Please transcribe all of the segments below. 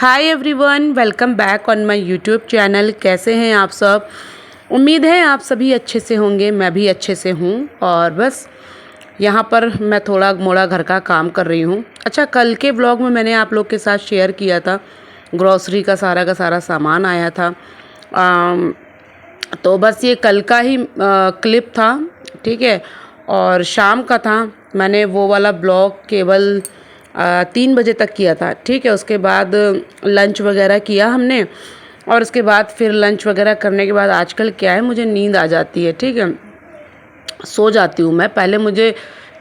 Hi everyone, welcome back on my YouTube channel. कैसे हैं आप सब? उम्मीद है आप सभी अच्छे से होंगे। मैं भी अच्छे से हूँ और बस यहाँ पर मैं थोड़ा मोड़ा घर का काम कर रही हूँ। अच्छा, कल के व्लॉग में मैंने आप लोग के साथ शेयर किया था, ग्रॉसरी का सारा सामान आया था। तो बस ये कल का ही क्लिप था, ठीक है। और शाम का था, मैंने वो वाला ब्लॉग केवल 3 बजे तक किया था, ठीक है। उसके बाद लंच वगैरह किया हमने और उसके बाद फिर लंच वगैरह करने के बाद आजकल क्या है, मुझे नींद आ जाती है, ठीक है। सो जाती हूँ मैं। पहले मुझे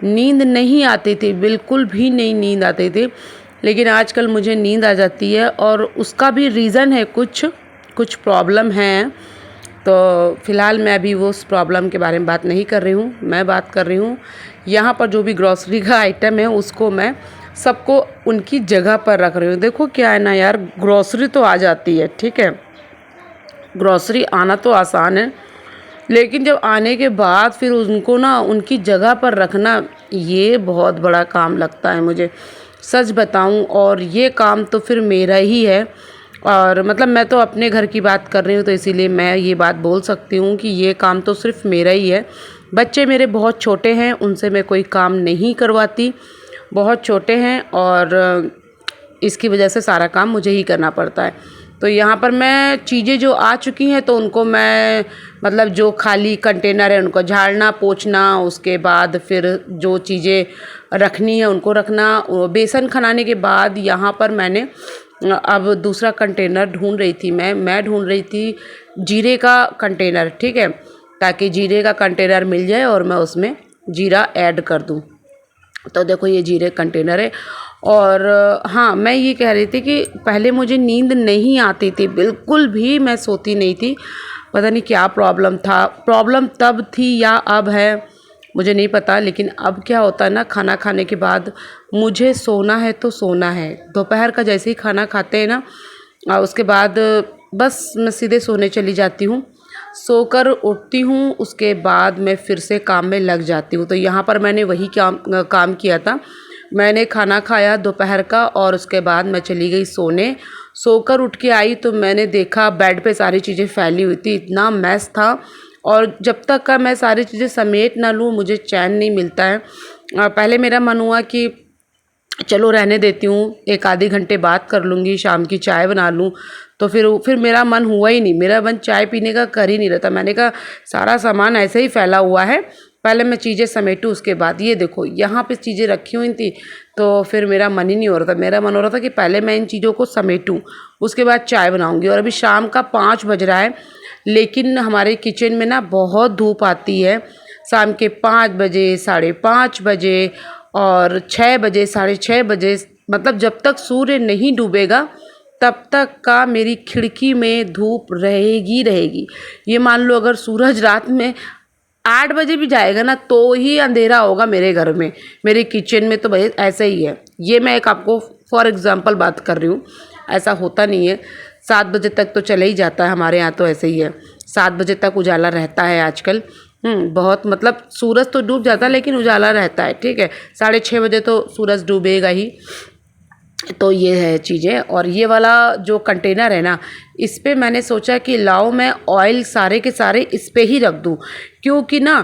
नींद नहीं आती थी, बिल्कुल भी नहीं नींद आती थी, लेकिन आजकल मुझे नींद आ जाती है और उसका भी रीज़न है, कुछ प्रॉब्लम है। तो फ़िलहाल मैं अभी वो उस प्रॉब्लम के बारे में बात नहीं कर रही हूँ। मैं बात कर रही हूँ यहाँ पर जो भी ग्रॉसरी का आइटम है उसको मैं सबको उनकी जगह पर रख रही हूँ। देखो क्या है ना यार, ग्रॉसरी तो आ जाती है, ठीक है। ग्रॉसरी आना तो आसान है, लेकिन जब आने के बाद फिर उनको ना उनकी जगह पर रखना, ये बहुत बड़ा काम लगता है मुझे, सच बताऊं। और ये काम तो फिर मेरा ही है। और मतलब मैं तो अपने घर की बात कर रही हूँ, तो इसीलिए मैं ये बात बोल सकती हूँ कि ये काम तो सिर्फ मेरा ही है। बच्चे मेरे बहुत छोटे हैं, उनसे मैं कोई काम नहीं करवाती, बहुत छोटे हैं और इसकी वजह से सारा काम मुझे ही करना पड़ता है। तो यहाँ पर मैं चीज़ें जो आ चुकी हैं तो उनको मैं मतलब जो खाली कंटेनर है उनको झाड़ना पोंछना, उसके बाद फिर जो चीज़ें रखनी है उनको रखना। बेसन खनाने के बाद यहाँ पर मैंने अब दूसरा कंटेनर ढूंढ रही थी, मैं ढूंढ रही थी जीरे का कंटेनर, ठीक है, ताकि जीरे का कंटेनर मिल जाए और मैं उसमें जीरा ऐड कर दूँ। तो देखो ये जीरे कंटेनर है। और हाँ, मैं ये कह रही थी कि पहले मुझे नींद नहीं आती थी, बिल्कुल भी मैं सोती नहीं थी। पता नहीं क्या प्रॉब्लम था, प्रॉब्लम तब थी या अब है मुझे नहीं पता। लेकिन अब क्या होता है ना, खाना खाने के बाद मुझे सोना है तो सोना है। दोपहर का जैसे ही खाना खाते हैं ना, उसके बाद बस मैं सीधे सोने चली जाती हूँ। सोकर उठती हूँ, उसके बाद मैं फिर से काम में लग जाती हूँ। तो यहाँ पर मैंने वही काम किया था। मैंने खाना खाया दोपहर का और उसके बाद मैं चली गई सोने। सोकर उठ के आई तो मैंने देखा बेड पे सारी चीज़ें फैली हुई थी, इतना मैस था। और जब तक का मैं सारी चीज़ें समेट ना लूँ मुझे चैन नहीं मिलता है। पहले मेरा मन हुआ कि चलो रहने देती हूँ, एक आधे घंटे बाद कर लूँगी, शाम की चाय बना लूँ। तो फिर मेरा मन हुआ ही नहीं, मेरा मन चाय पीने का कर ही नहीं रहता। मैंने कहा सारा सामान ऐसे ही फैला हुआ है, पहले मैं चीज़ें समेटूँ उसके बाद। ये देखो यहाँ पे चीज़ें रखी हुई थी, तो फिर मेरा मन ही नहीं हो रहा था। मेरा मन हो रहा था कि पहले मैं इन चीज़ों को समेटूँ, उसके बाद चाय बनाऊँगी। और अभी शाम का 5 बज रहा है, लेकिन हमारे किचन में ना बहुत धूप आती है। शाम के 5 बजे, 5:30 बजे और 6 बजे, 6:30 बजे, मतलब जब तक सूर्य नहीं डूबेगा तब तक का मेरी खिड़की में धूप रहेगी। ये मान लो अगर सूरज रात में 8 बजे भी जाएगा ना तो ही अंधेरा होगा मेरे घर में, मेरे किचन में तो भाई ऐसा ही है। ये मैं एक आपको फॉर एग्जांपल बात कर रही हूँ, ऐसा होता नहीं है। 7 बजे तक तो चले ही जाता है, हमारे यहाँ तो ऐसे ही है, 7 बजे तक उजाला रहता है आजकल। बहुत मतलब सूरज तो डूब जाता है लेकिन उजाला रहता है, ठीक है। 6:30 बजे तो सूरज डूबेगा ही। तो ये है चीज़ें। और ये वाला जो कंटेनर है ना, इस पे मैंने सोचा कि लाओ मैं ऑयल सारे के सारे इस पे ही रख दूँ, क्योंकि ना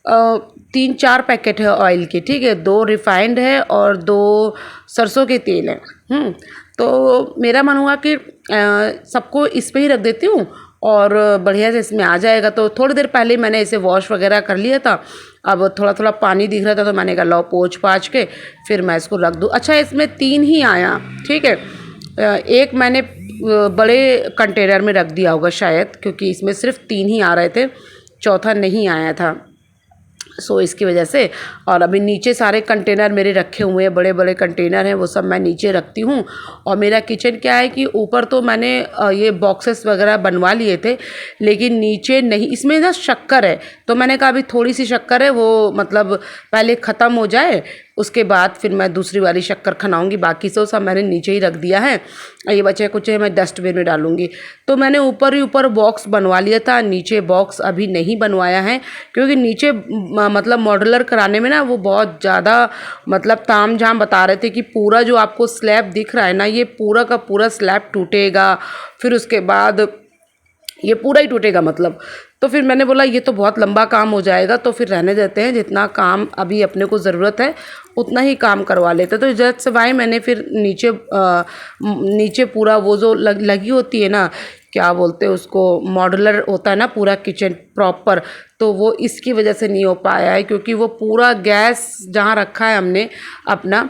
3-4 पैकेट है ऑयल के, ठीक है। 2 रिफाइंड है और 2 सरसों के तेल है। तो मेरा मन हुआ कि सबको इस पे ही रख देती हूँ और बढ़िया से इसमें आ जाएगा। तो थोड़ी देर पहले मैंने इसे वॉश वगैरह कर लिया था, अब थोड़ा पानी दिख रहा था तो मैंने कहा लो पोंछ पाछ के फिर मैं इसको रख दूँ। अच्छा, इसमें 3 ही आया, ठीक है। एक मैंने बड़े कंटेनर में रख दिया होगा शायद, क्योंकि इसमें सिर्फ 3 ही आ रहे थे, चौथा नहीं आया था। सो इसकी वजह से। और अभी नीचे सारे कंटेनर मेरे रखे हुए हैं, बड़े बड़े कंटेनर हैं, वो सब मैं नीचे रखती हूँ। और मेरा किचन क्या है कि ऊपर तो मैंने ये बॉक्सेस वगैरह बनवा लिए थे, लेकिन नीचे नहीं। इसमें ना शक्कर है, तो मैंने कहा अभी थोड़ी सी शक्कर है, वो मतलब पहले ख़त्म हो जाए उसके बाद फिर मैं दूसरी वाली शक्कर खनाऊँगी। बाकी तो सब मैंने नीचे ही रख दिया है, ये बचे कुछ मैं डस्टबिन में डालूँगी। तो मैंने ऊपर ही ऊपर बॉक्स बनवा लिया था, नीचे बॉक्स अभी नहीं बनवाया है, क्योंकि नीचे मतलब मॉड्यूलर कराने में ना वो बहुत ज़्यादा मतलब ताम झाम बता रहे थे कि पूरा जो आपको स्लैब दिख रहा है ना, ये पूरा का पूरा स्लैब टूटेगा, फिर उसके बाद ये पूरा ही टूटेगा मतलब। तो फिर मैंने बोला ये तो बहुत लंबा काम हो जाएगा, तो फिर रहने देते हैं, जितना काम अभी अपने को ज़रूरत है उतना ही काम करवा लेते। तो जस्ट वाई मैंने फिर नीचे पूरा वो जो लगी होती है ना, क्या बोलते हैं उसको, मॉड्यूलर होता है ना पूरा किचन प्रॉपर, तो वो इसकी वजह से नहीं हो पाया है, क्योंकि वो पूरा गैस जहाँ रखा है हमने अपना,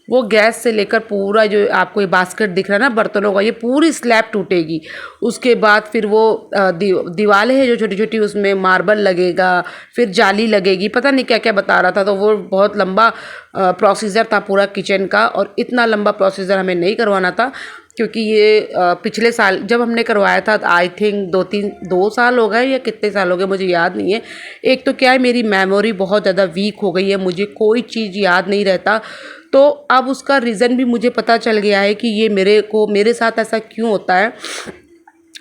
वो गैस से लेकर पूरा जो आपको ये बास्केट दिख रहा है ना बर्तनों का, ये पूरी स्लैब टूटेगी। उसके बाद फिर वो दीवारें हैं जो छोटी छोटी, उसमें मार्बल लगेगा, फिर जाली लगेगी, पता नहीं क्या क्या बता रहा था। तो वो बहुत लंबा प्रोसीजर था पूरा किचन का, और इतना लंबा प्रोसीजर हमें नहीं करवाना था, क्योंकि ये पिछले साल जब हमने करवाया था, आई थिंक 2 साल हो गए या कितने साल हो गए मुझे याद नहीं है। एक तो क्या है, मेरी मेमोरी बहुत ज़्यादा वीक हो गई है, मुझे कोई चीज़ याद नहीं रहता। तो अब उसका रीज़न भी मुझे पता चल गया है कि ये मेरे साथ ऐसा क्यों होता है।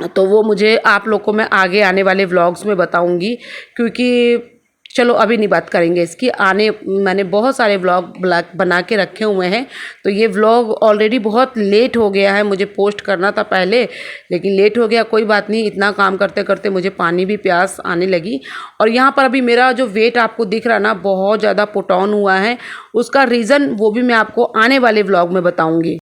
तो वो मुझे आप लोग को मैं आगे आने वाले व्लॉग्स में बताऊंगी, क्योंकि चलो अभी नहीं बात करेंगे इसकी। मैंने बहुत सारे व्लॉग बना के रखे हुए हैं, तो ये व्लॉग ऑलरेडी बहुत लेट हो गया है, मुझे पोस्ट करना था पहले, लेकिन लेट हो गया, कोई बात नहीं। इतना काम करते करते मुझे पानी भी प्यास आने लगी। और यहाँ पर अभी मेरा जो वेट आपको दिख रहा ना बहुत ज़्यादा पुट ऑन हुआ है, उसका रीज़न वो भी मैं आपको आने वाले व्लॉग में बताऊँगी।